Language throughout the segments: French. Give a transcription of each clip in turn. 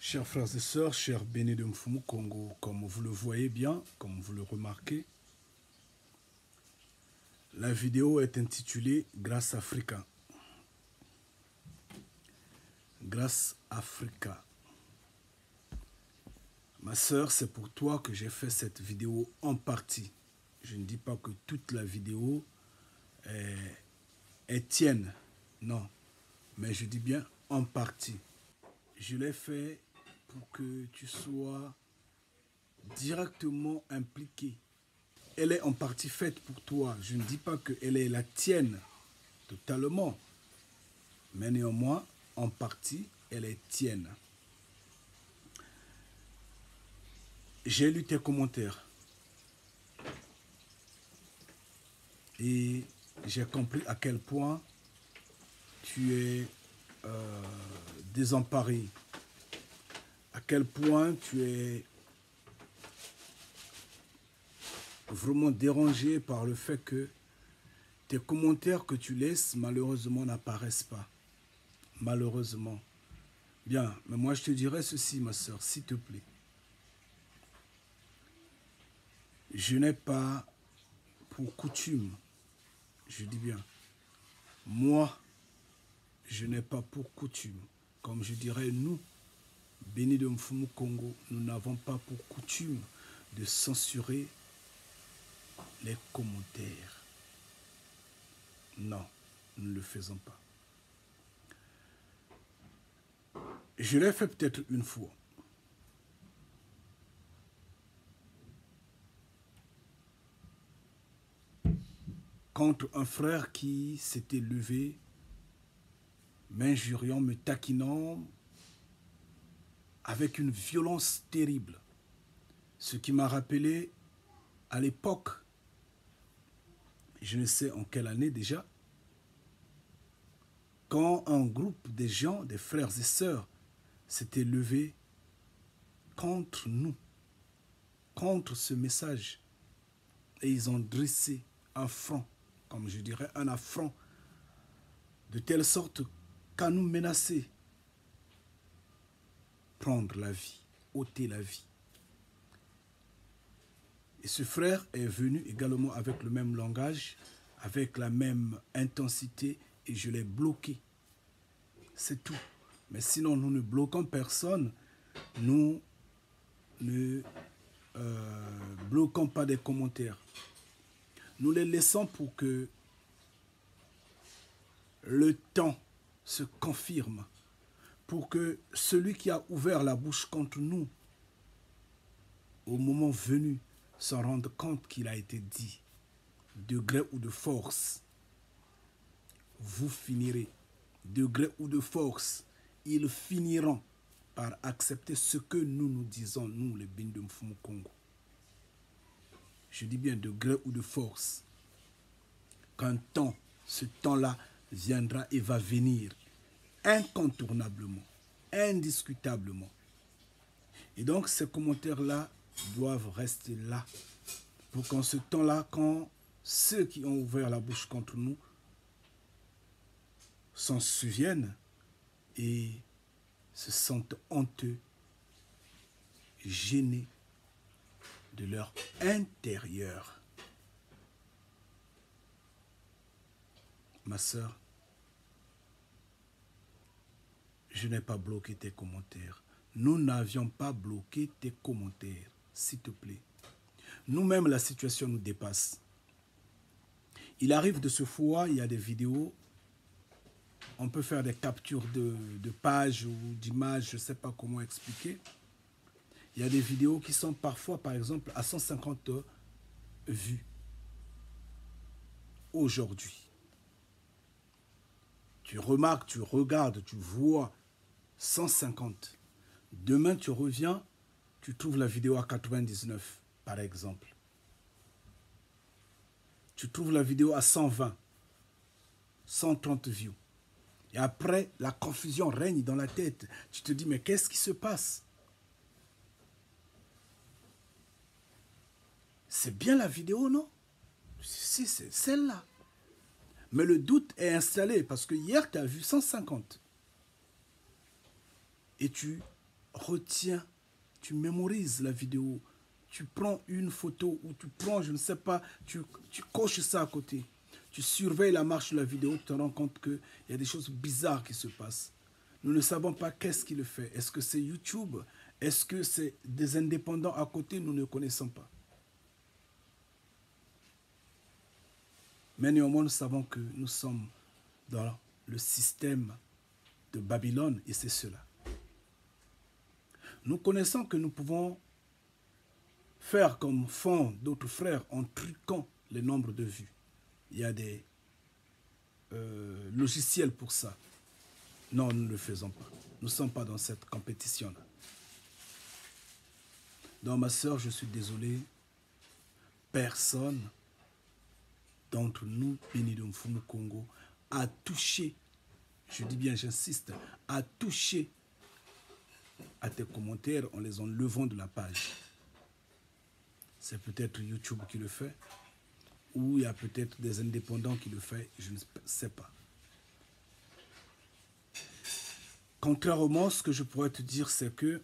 Chers frères et sœurs, chers bénis de Mfumu Congo, comme vous le voyez bien, comme vous le remarquez, la vidéo est intitulée Grâce Africa. Grâce Africa. Ma sœur, c'est pour toi que j'ai fait cette vidéo en partie. Je ne dis pas que toute la vidéo est tienne, non, mais je dis bien en partie. Je l'ai fait pour que tu sois directement impliqué. Elle est en partie faite pour toi. Je ne dis pas qu'elle est la tienne totalement, mais néanmoins, en partie, elle est tienne. J'ai lu tes commentaires et j'ai compris à quel point tu es désemparé, à quel point tu es vraiment dérangé par le fait que tes commentaires que tu laisses, malheureusement, n'apparaissent pas. Malheureusement. Bien, mais moi je te dirais ceci, ma soeur, s'il te plaît. Je n'ai pas pour coutume, je dis bien, moi, je n'ai pas pour coutume, comme je dirais nous, bénis de Mfumu Congo, nous n'avons pas pour coutume de censurer les commentaires. Non, nous ne le faisons pas. Je l'ai fait peut-être une fois. Contre un frère qui s'était levé, m'injuriant, me taquinant, avec une violence terrible. Ce qui m'a rappelé à l'époque, je ne sais en quelle année déjà, quand un groupe de gens, des frères et sœurs, s'était levé contre nous, contre ce message. Et ils ont dressé un front, comme je dirais, un affront, de telle sorte qu'à nous menacer, prendre la vie, ôter la vie. Et ce frère est venu également avec le même langage, avec la même intensité, et je l'ai bloqué. C'est tout. Mais sinon, nous ne bloquons personne. Nous ne bloquons pas des commentaires. Nous les laissons pour que le temps se confirme, pour que celui qui a ouvert la bouche contre nous, au moment venu, s'en rende compte qu'il a été dit, de gré ou de force. Vous finirez, de gré ou de force, ils finiront par accepter ce que nous disons, nous, les bénis de Mfumu Congo. Je dis bien de gré ou de force. Qu'un temps, ce temps-là viendra et va venir incontournablement, indiscutablement. Et donc, ces commentaires-là doivent rester là pour qu'en ce temps-là, quand ceux qui ont ouvert la bouche contre nous s'en souviennent et se sentent honteux, gênés de leur intérieur. Ma sœur, je n'ai pas bloqué tes commentaires. Nous n'avions pas bloqué tes commentaires, s'il te plaît. Nous-mêmes, la situation nous dépasse. Il arrive de ce fois, il y a des vidéos, on peut faire des captures de pages ou d'images, je ne sais pas comment expliquer. Il y a des vidéos qui sont parfois, par exemple, à 150 vues. Aujourd'hui. Tu remarques, tu regardes, tu vois 150. Demain, tu reviens, tu trouves la vidéo à 99, par exemple. Tu trouves la vidéo à 120, 130 views. Et après, la confusion règne dans la tête. Tu te dis, mais qu'est-ce qui se passe? C'est bien la vidéo, non? Si, c'est celle-là. Mais le doute est installé parce que hier, tu as vu 150. Et tu retiens, tu mémorises la vidéo, tu prends une photo ou tu prends, je ne sais pas, tu coches ça à côté. Tu surveilles la marche de la vidéo, tu te rends compte qu'il y a des choses bizarres qui se passent. Nous ne savons pas qu'est-ce qui le fait. Est-ce que c'est YouTube? Est-ce que c'est des indépendants à côté? Nous ne connaissons pas. Mais néanmoins, nous savons que nous sommes dans le système de Babylone et c'est cela. Nous connaissons que nous pouvons faire comme font d'autres frères en truquant le nombre de vues. Il y a des logiciels pour ça. Non, nous ne le faisons pas. Nous ne sommes pas dans cette compétition-là. Donc, ma soeur, je suis désolé. Personne d'entre nous, Béni de Mfumu Congo, a touché, je dis bien, j'insiste, a touché à tes commentaires en les enlevant de la page. C'est peut-être YouTube qui le fait, ou il y a peut-être des indépendants qui le font, je ne sais pas. Contrairement, ce que je pourrais te dire, c'est que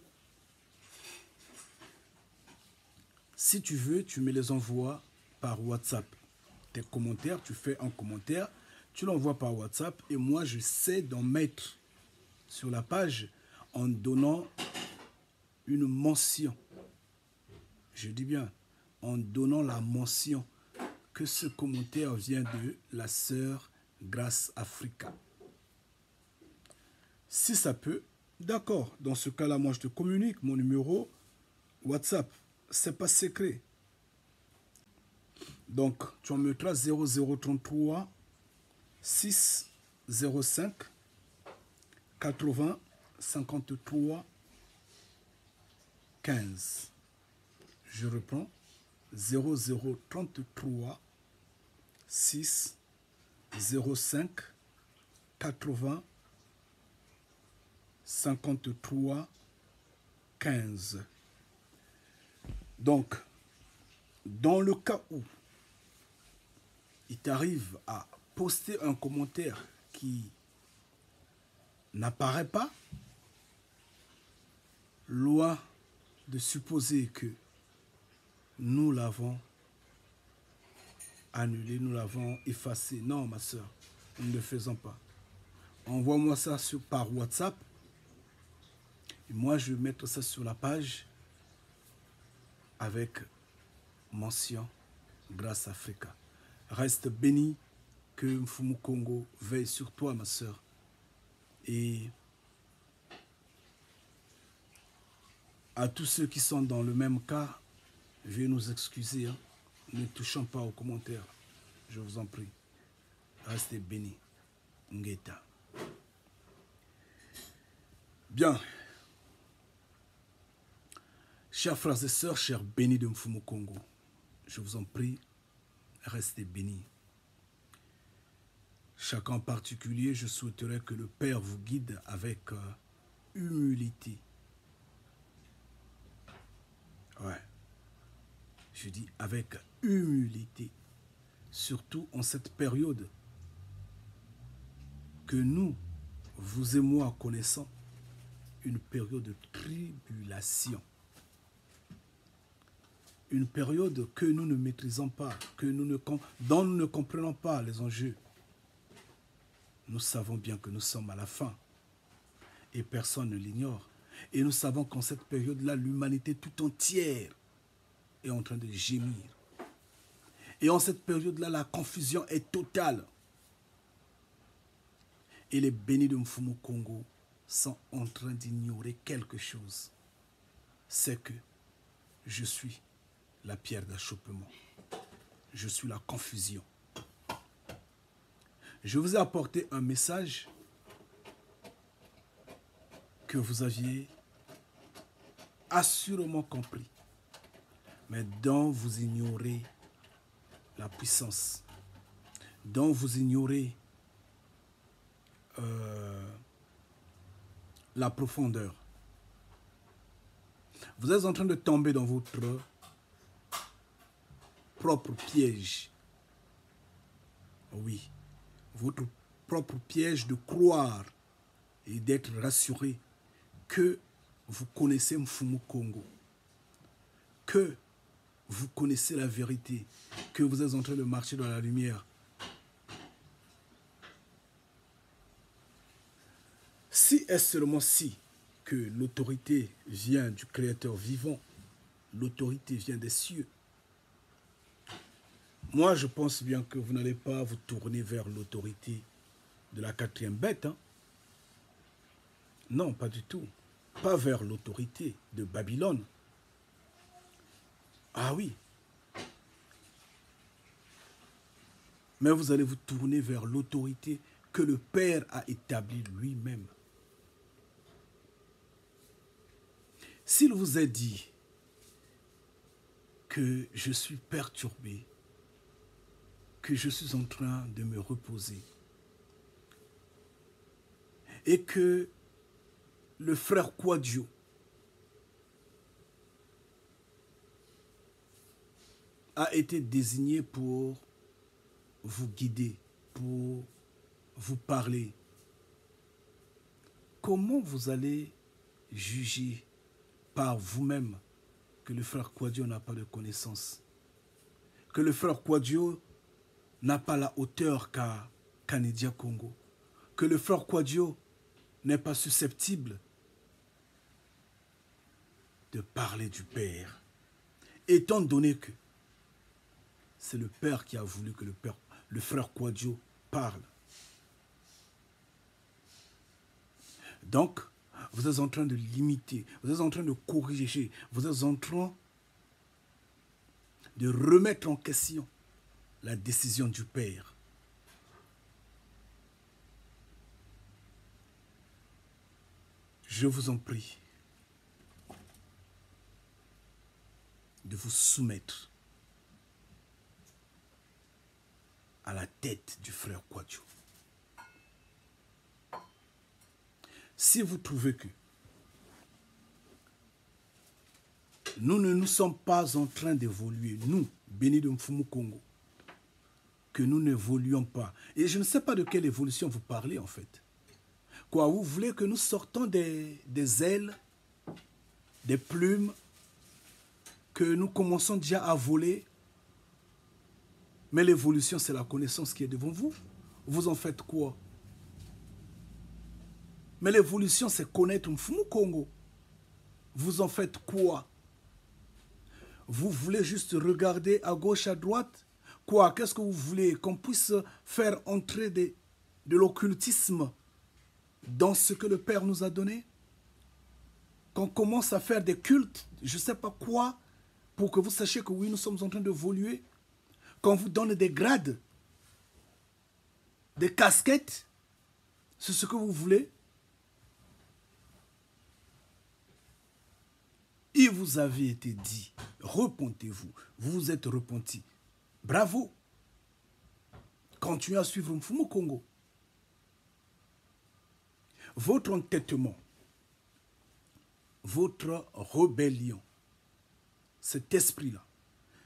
si tu veux, tu me les envoies par WhatsApp. Tes commentaires, tu fais un commentaire, tu l'envoies par WhatsApp et moi, je sais d'en mettre sur la page en donnant une mention. Je dis bien, en donnant la mention que ce commentaire vient de la sœur Grâce Africa. Si ça peut, d'accord. Dans ce cas-là, moi, je te communique mon numéro WhatsApp. C'est pas secret. Donc, tu en mettras 0033 605 80 53 15. Je reprends. 0033 6 05 80 53 15. Donc, dans le cas où il t'arrive à poster un commentaire qui n'apparaît pas, loin de supposer que nous l'avons annulé, nous l'avons effacé. Non, ma soeur, nous ne le faisons pas. Envoie-moi ça par WhatsApp. Et moi, je vais mettre ça sur la page avec mention Grâce Africa. Reste béni, que Mfumu Congo veille sur toi, ma soeur. Et à tous ceux qui sont dans le même cas, veuillez nous excuser. Hein. Ne touchons pas aux commentaires. Je vous en prie. Restez bénis. Ngeta. Bien. Chers frères et sœurs, chers bénis de Mfumu Congo, je vous en prie, restez bénis. Chacun en particulier, je souhaiterais que le Père vous guide avec humilité. Ouais. Je dis avec humilité. Surtout en cette période que nous, vous et moi, connaissons, une période de tribulation. Une période que nous ne maîtrisons pas, dont nous ne comprenons pas les enjeux. Nous savons bien que nous sommes à la fin. Et personne ne l'ignore. Et nous savons qu'en cette période-là, l'humanité tout entière est en train de gémir. Et en cette période-là, la confusion est totale. Et les bénis de Mfumu Congo sont en train d'ignorer quelque chose. C'est que je suis la pierre d'achoppement. Je suis la confusion. Je vous ai apporté un message que vous aviez assurément compris, mais dont vous ignorez la puissance, dont vous ignorez la profondeur. Vous êtes en train de tomber dans votre propre piège. Oui, votre propre piège de croire et d'être rassuré que vous connaissez Mfumu Kongo, que vous connaissez la vérité, que vous êtes en train de marcher dans la lumière, si est seulement si que l'autorité vient du Créateur vivant, l'autorité vient des cieux, moi je pense bien que vous n'allez pas vous tourner vers l'autorité de la quatrième bête. Hein. Non, pas du tout. Pas vers l'autorité de Babylone. Ah oui. Mais vous allez vous tourner vers l'autorité que le Père a établie lui-même. S'il vous est dit que je suis perturbé, que je suis en train de me reposer, et que le frère Quadio a été désigné pour vous guider, pour vous parler, comment vous allez juger par vous-même que le frère Quadio n'a pas de connaissance, que le frère Quadio n'a pas la hauteur qu'a Kanidia Congo, que le frère Quadio n'est pas susceptible de parler du Père, étant donné que c'est le Père qui a voulu que le frère Quadio parle. Donc, vous êtes en train de limiter, vous êtes en train de corriger, vous êtes en train de remettre en question la décision du Père. Je vous en prie de vous soumettre à la tête du frère Quadio. Si vous trouvez que nous ne nous sommes pas en train d'évoluer, nous, bénis de Mfumu Kongo, que nous n'évoluons pas, et je ne sais pas de quelle évolution vous parlez en fait. Quoi, vous voulez que nous sortons des ailes, des plumes, que nous commençons déjà à voler, mais l'évolution c'est la connaissance qui est devant vous. Vous en faites quoi? Mais l'évolution, c'est connaître Mfumu Kongo. Vous en faites quoi? Vous voulez juste regarder à gauche, à droite? Quoi? Qu'est-ce que vous voulez? Qu'on puisse faire entrer de l'occultisme dans ce que le Père nous a donné? Qu'on commence à faire des cultes, je ne sais pas quoi, pour que vous sachiez que oui, nous sommes en train d'évoluer? Qu'on vous donne des grades, des casquettes? C'est ce que vous voulez? Il vous avait été dit, repentez-vous, vous vous êtes repenti. Bravo. Continuez à suivre Mfumu Kongo. Votre entêtement, votre rébellion, cet esprit-là,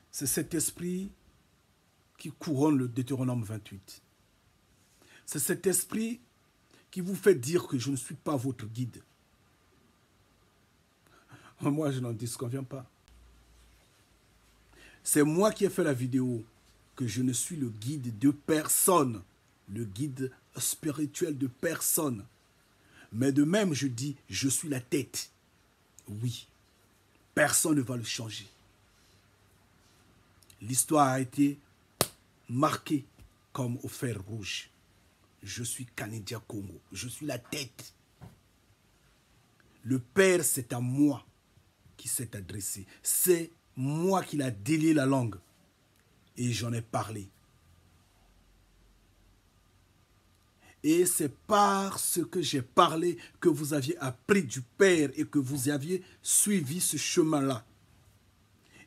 c'est cet esprit qui couronne le Deutéronome 28. C'est cet esprit qui vous fait dire que je ne suis pas votre guide. Moi, je n'en disconviens pas. C'est moi qui ai fait la vidéo, que je ne suis le guide de personne, le guide spirituel de personne. Mais de même, je dis, je suis la tête. Oui, personne ne va le changer. L'histoire a été marquée comme au fer rouge. Je suis Kanidia Congo, je suis la tête. Le Père, c'est à moi qui s'est adressé. C'est moi qui l'a délié la langue. Et j'en ai parlé. Et c'est par ce que j'ai parlé que vous aviez appris du Père et que vous aviez suivi ce chemin-là.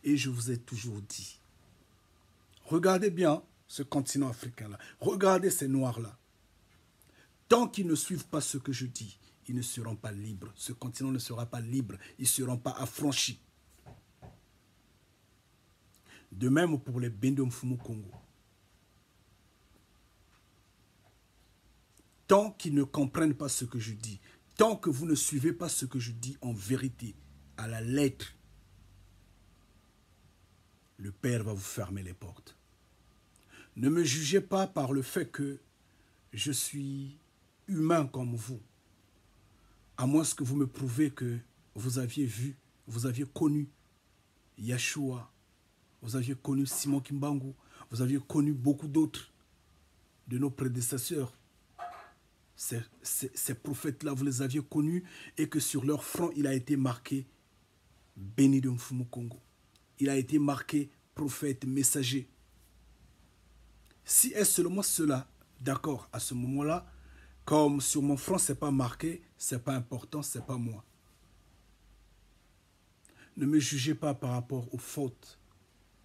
Et je vous ai toujours dit, regardez bien ce continent africain-là. Regardez ces Noirs-là. Tant qu'ils ne suivent pas ce que je dis, ils ne seront pas libres. Ce continent ne sera pas libre. Ils ne seront pas affranchis. De même pour les Bendo Mfumu Kongo. Tant qu'ils ne comprennent pas ce que je dis, Tant que vous ne suivez pas ce que je dis en vérité, à la lettre, le Père va vous fermer les portes. Ne me jugez pas par le fait que je suis humain comme vous. À moins que vous me prouvez que vous aviez vu, vous aviez connu Yeshua, vous aviez connu Simon Kimbangu, vous aviez connu beaucoup d'autres de nos prédécesseurs. Ces prophètes-là, vous les aviez connus et que sur leur front, il a été marqué béni de Mfumu Kongo. Il a été marqué prophète, messager. Si est seulement cela, d'accord, à ce moment-là, comme sur mon front, ce n'est pas marqué, ce n'est pas important, ce n'est pas moi. Ne me jugez pas par rapport aux fautes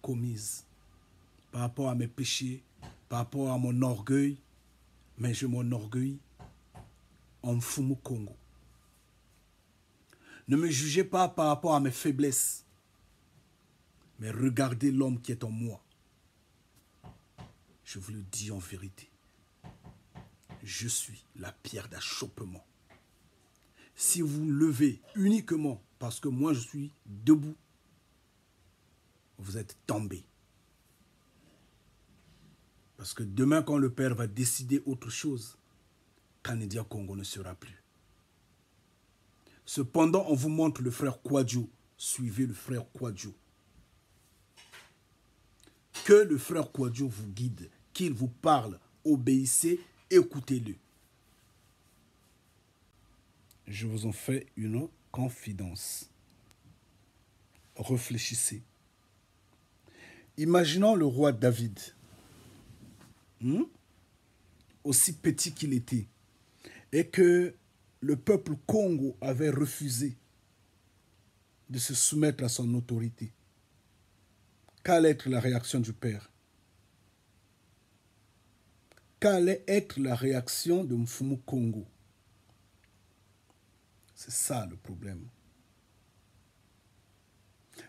commises, par rapport à mes péchés, par rapport à mon orgueil, mais je m'enorgueillis en Mfumu Kongo. Ne me jugez pas par rapport à mes faiblesses, mais regardez l'homme qui est en moi. Je vous le dis en vérité. Je suis la pierre d'achoppement. Si vous levez uniquement parce que moi je suis debout, vous êtes tombé. Parce que demain, quand le Père va décider autre chose, Kanidia Congo ne sera plus. Cependant, on vous montre le frère Kwadjo. Suivez le frère Kwadjo. Que le frère Kwadjo vous guide, qu'il vous parle, obéissez, écoutez-le. Je vous en fais une confidence. Réfléchissez. Imaginons le roi David, aussi petit qu'il était, et que le peuple Congo avait refusé de se soumettre à son autorité. Qu'allait être la réaction du Père? Qu'allait être la réaction de Mfumu Kongo? C'est ça le problème.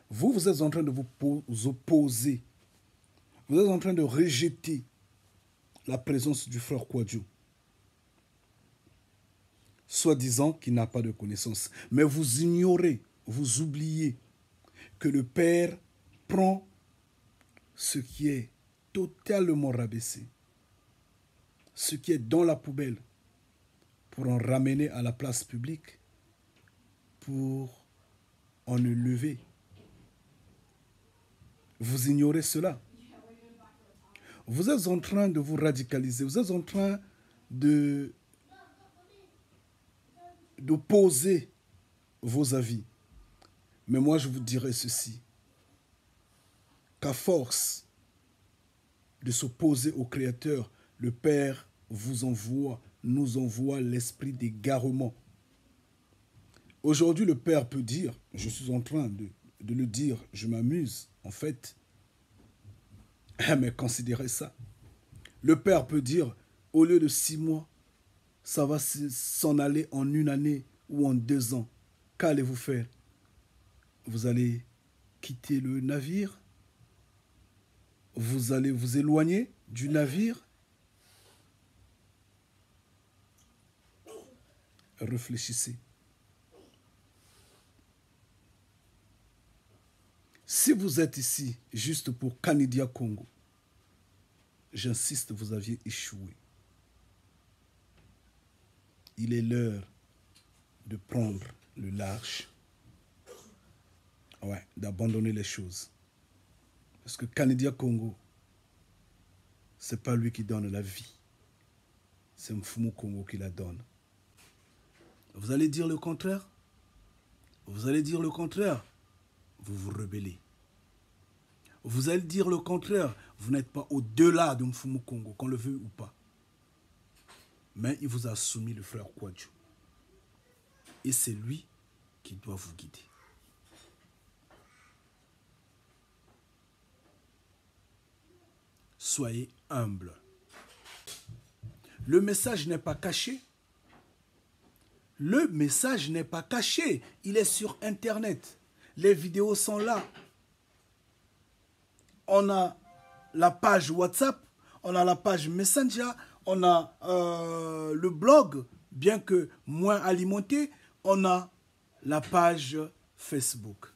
Vous êtes en train de vous opposer. Vous êtes en train de rejeter la présence du frère Kwadjo, soi-disant qu'il n'a pas de connaissance. Mais vous ignorez, vous oubliez que le Père prend ce qui est totalement rabaissé, ce qui est dans la poubelle, pour en ramener à la place publique, pour en lever. Vous ignorez cela. Vous êtes en train de vous radicaliser, vous êtes en train d'opposer vos avis. Mais moi, je vous dirais ceci, qu'à force de s'opposer au Créateur, le Père nous envoie l'esprit d'égarement. Aujourd'hui, le Père peut dire, je suis en train de le dire, je m'amuse, en fait, mais considérez ça. Le Père peut dire, au lieu de 6 mois, ça va s'en aller en 1 année ou en 2 ans. Qu'allez-vous faire? Vous allez quitter le navire? Vous allez vous éloigner du navire? Réfléchissez. Si vous êtes ici juste pour Kanidia Congo, j'insiste, vous aviez échoué. Il est l'heure de prendre le large, d'abandonner les choses. Parce que Kanidia Congo, ce n'est pas lui qui donne la vie. C'est Mfumu Kongo qui la donne. Vous allez dire le contraire? Vous allez dire le contraire? Vous vous rebellez. Vous allez dire le contraire, vous n'êtes pas au-delà de Mfumu Kongo, qu'on le veut ou pas. Mais il vous a soumis le frère Kwadjo. Et c'est lui qui doit vous guider. Soyez humble. Le message n'est pas caché. Le message n'est pas caché. Il est sur Internet. Les vidéos sont là. On a la page WhatsApp, on a la page Messenger, on a le blog bien que moins alimenté, on a la page Facebook.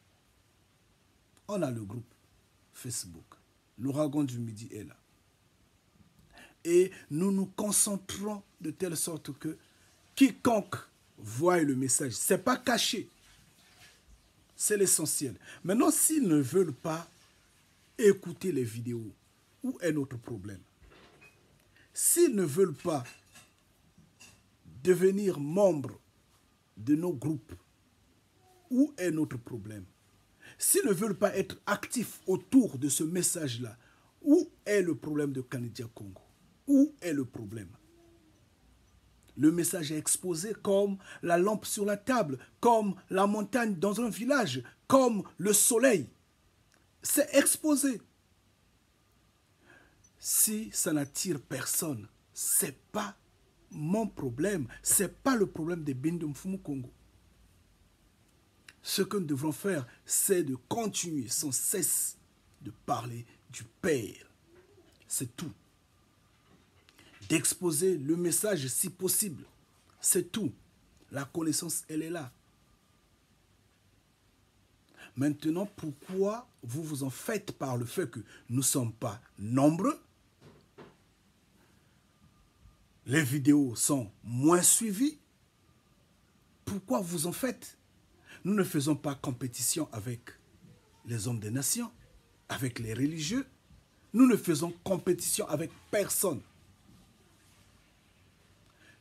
On a le groupe Facebook. L'ouragan du midi est là. Et nous nous concentrons de telle sorte que quiconque voit le message, ce n'est pas caché. C'est l'essentiel. Maintenant, s'ils ne veulent pas écouter les vidéos, où est notre problème? S'ils ne veulent pas devenir membres de nos groupes, où est notre problème? S'ils ne veulent pas être actifs autour de ce message-là, où est le problème de Kanidia Congo? Où est le problème? Le message est exposé comme la lampe sur la table, comme la montagne dans un village, comme le soleil. C'est exposé. Si ça n'attire personne, ce n'est pas mon problème. Ce n'est pas le problème des Bindum Fumu Congo. Ce que nous devrons faire, c'est de continuer sans cesse de parler du Père. C'est tout. D'exposer le message si possible. C'est tout. La connaissance, elle est là. Maintenant, pourquoi vous vous en faites par le fait que nous ne sommes pas nombreux? Les vidéos sont moins suivies. Pourquoi vous en faites? Nous ne faisons pas compétition avec les hommes des nations, avec les religieux. Nous ne faisons compétition avec personne.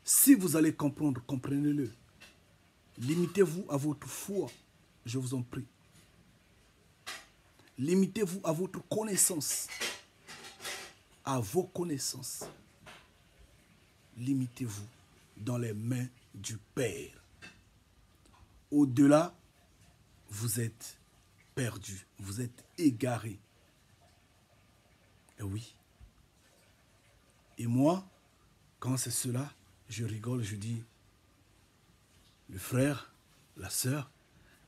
Si vous allez comprendre, comprenez-le. Limitez-vous à votre foi, je vous en prie. Limitez-vous à votre connaissance, à vos connaissances. Limitez-vous dans les mains du Père. Au-delà, vous êtes perdu, vous êtes égaré. Et oui. Et moi, quand c'est cela, je rigole, je dis, le frère, la sœur,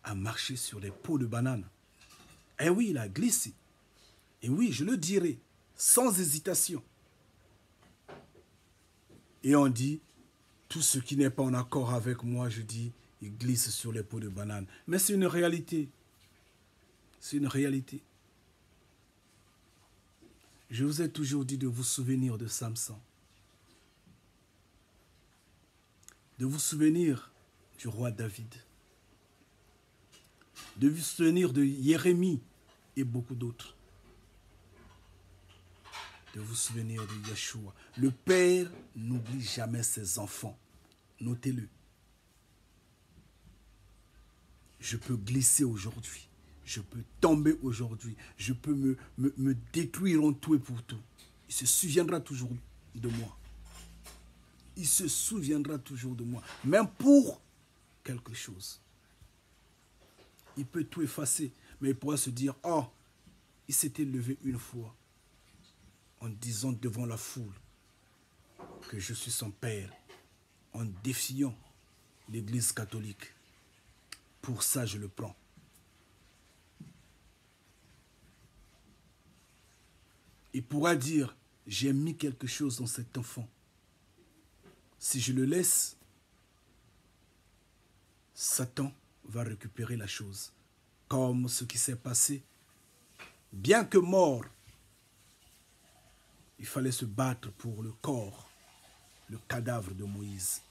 a marché sur des pots de bananes. Et oui, il a glissé. Et oui, je le dirai, sans hésitation. Et on dit, tout ce qui n'est pas en accord avec moi, je dis, il glisse sur les pots de bananes. Mais c'est une réalité. C'est une réalité. Je vous ai toujours dit de vous souvenir de Samson. De vous souvenir du roi David. De vous souvenir de Jérémie et beaucoup d'autres. De vous souvenir de Yeshua. Le Père n'oublie jamais ses enfants. Notez-le. Je peux glisser aujourd'hui. Je peux tomber aujourd'hui. Je peux me détruire en tout et pour tout. Il se souviendra toujours de moi. Il se souviendra toujours de moi. Même pour quelque chose. Il peut tout effacer. Mais il pourra se dire, oh, il s'était levé une fois en disant devant la foule que je suis son père, en défiant l'Église catholique. Pour ça, je le prends. Il pourra dire, j'ai mis quelque chose dans cet enfant. Si je le laisse, Satan va récupérer la chose. Comme ce qui s'est passé. Bien que mort, il fallait se battre pour le corps, le cadavre de Moïse.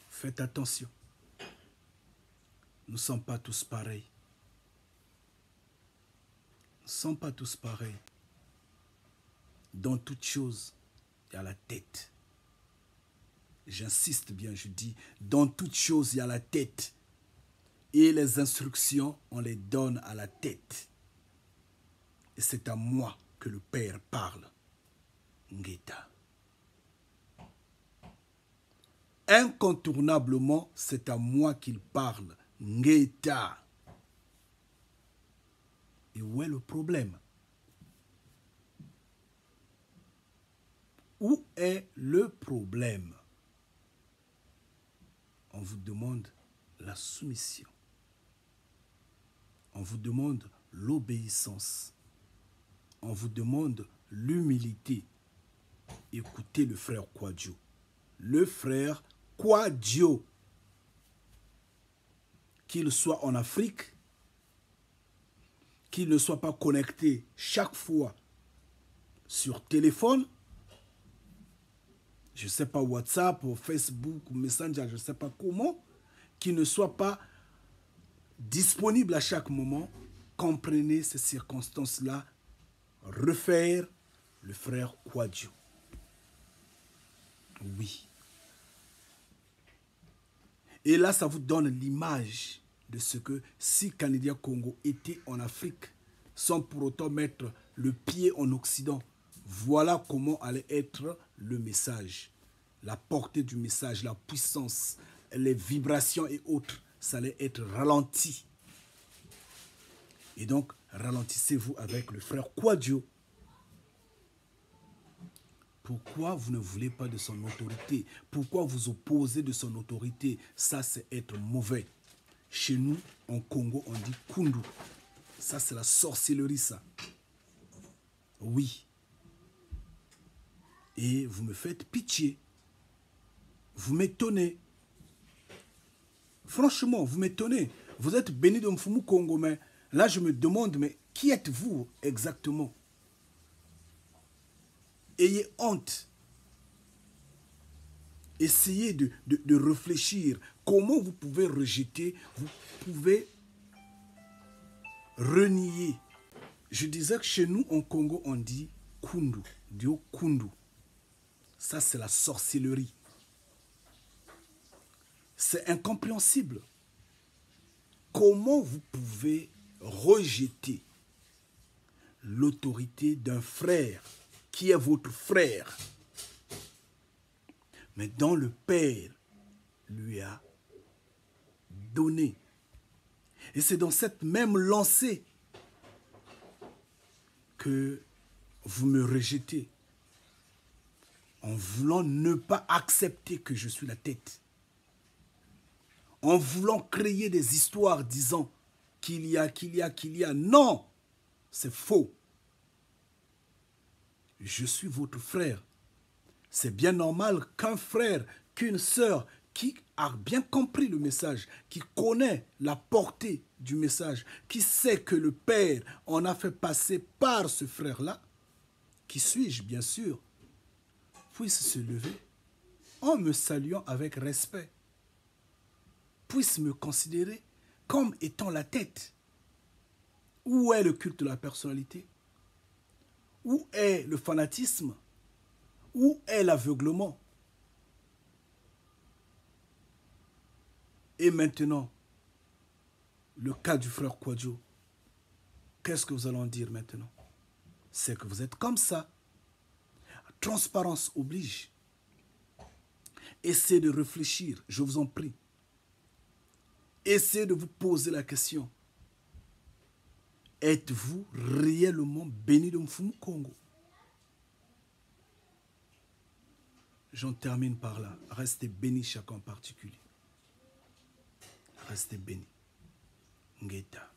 Faites attention. Nous ne sommes pas tous pareils. Nous ne sommes pas tous pareils. Dans toute chose, il y a la tête. J'insiste bien, je dis, dans toute chose, il y a la tête. Et les instructions, on les donne à la tête. Et c'est à moi que le Père parle. Ngeta. Incontournablement, c'est à moi qu'il parle. Ngeta. Et où est le problème? Où est le problème? On vous demande la soumission. On vous demande l'obéissance. On vous demande l'humilité. Écoutez le frère Kwadjo. Le frère Kwadjo, qu'il soit en Afrique, qu'il ne soit pas connecté chaque fois sur téléphone, je ne sais pas, WhatsApp ou Facebook ou Messenger, je ne sais pas comment, qu'il ne soit pas disponible à chaque moment. Comprenez ces circonstances-là. Refaire le frère Kwadjo. Oui. Et là, ça vous donne l'image de ce que si Kanidia Congo était en Afrique, sans pour autant mettre le pied en Occident, voilà comment allait être le message. La portée du message, la puissance, les vibrations et autres, ça allait être ralenti. Et donc, ralentissez-vous avec le frère Kwadjo. Pourquoi vous ne voulez pas de son autorité? Pourquoi vous opposez de son autorité? Ça, c'est être mauvais. Chez nous, en Congo, on dit Kundu. Ça, c'est la sorcellerie, ça. Oui. Et vous me faites pitié. Vous m'étonnez. Franchement, vous m'étonnez. Vous êtes béni de Mfumu Congo, mais là, je me demande, mais qui êtes-vous exactement? Ayez honte. Essayez de réfléchir. Comment vous pouvez rejeter, vous pouvez renier. Je disais que chez nous, en Congo, on dit Kundu. Dio Kundu. Ça, c'est la sorcellerie. C'est incompréhensible. Comment vous pouvez rejeter l'autorité d'un frère qui est votre frère, mais dont le Père lui a donné. Et c'est dans cette même lancée que vous me rejetez, en voulant ne pas accepter que je suis la tête, en voulant créer des histoires disant qu'il y a. Non, c'est faux. Je suis votre frère. C'est bien normal qu'un frère, qu'une sœur qui a bien compris le message, qui connaît la portée du message, qui sait que le Père en a fait passer par ce frère-là, qui suis-je bien sûr, puisse se lever en me saluant avec respect, puisse me considérer comme étant la tête. Où est le culte de la personnalité? Où est le fanatisme? Où est l'aveuglement? Et maintenant, le cas du frère Kwadjo, qu'est-ce que vous allez en dire maintenant? C'est que vous êtes comme ça. Transparence oblige. Essayez de réfléchir, je vous en prie. Essayez de vous poser la question. Êtes-vous réellement béni de Mfumu Congo? J'en termine par là. Restez bénis chacun en particulier. Restez bénis. Ngeta.